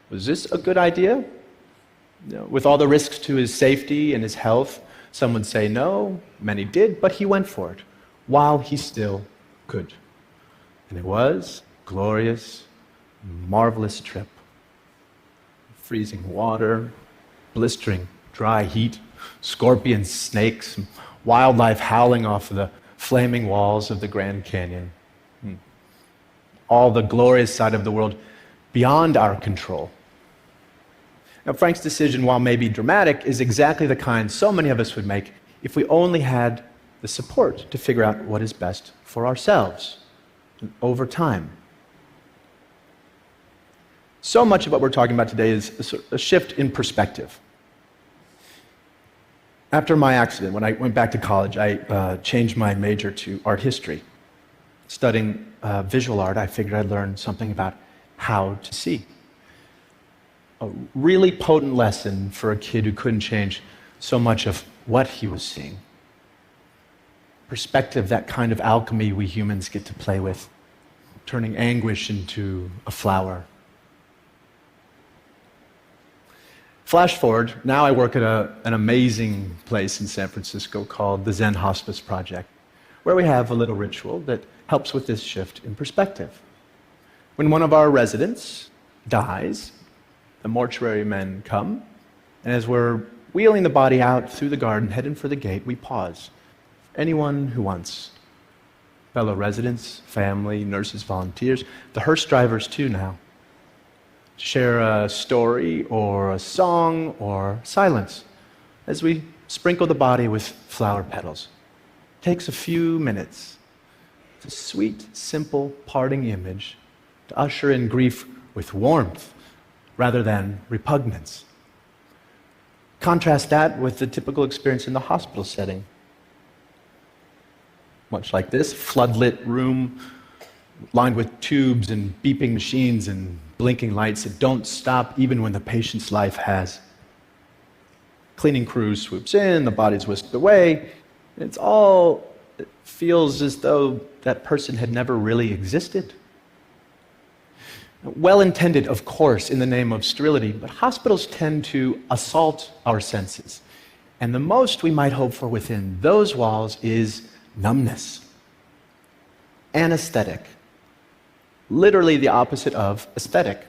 Was this a good idea? With all the risks to his safety and his health, some would say no, many did, but he went for it while he still could. And it was a glorious, marvelous trip. Freezing water, blistering dry heat, scorpions, snakes, wildlife howling off the flaming walls of the Grand Canyon. All the glorious side of the world beyond our control. Now, Frank's decision, while maybe dramatic, is exactly the kind so many of us would make if we only had the support to figure out what is best for ourselves over time. So much of what we're talking about today is a shift in perspective. After my accident, when I went back to college, I changed my major to art history. Studying visual art, I figured I'd learn something about how to see. A really potent lesson for a kid who couldn't change so much of what he was seeing. Perspective, that kind of alchemy we humans get to play with, turning anguish into a flower. Flash forward, now I work at an amazing place in San Francisco called the Zen Hospice Project, where we have a little ritual that helps with this shift in perspective. When one of our residents dies, the mortuary men come, and as we're wheeling the body out through the garden, heading for the gate, we pause. Anyone who wants. Fellow residents, family, nurses, volunteers, the hearse drivers too now. Share a story or a song or silence as we sprinkle the body with flower petals. It takes a few minutes. It's a sweet, simple parting image to usher in grief with warmth rather than repugnance. Contrast that with the typical experience in the hospital setting. Much like this, floodlit room lined with tubes and beeping machines and blinking lights that don't stop even when the patient's life has. Cleaning crew swoops in, the body's whisked away. It feels as though that person had never really existed. Well-intended, of course, in the name of sterility, but hospitals tend to assault our senses. And the most we might hope for within those walls is numbness. Anesthetic. Literally the opposite of aesthetic.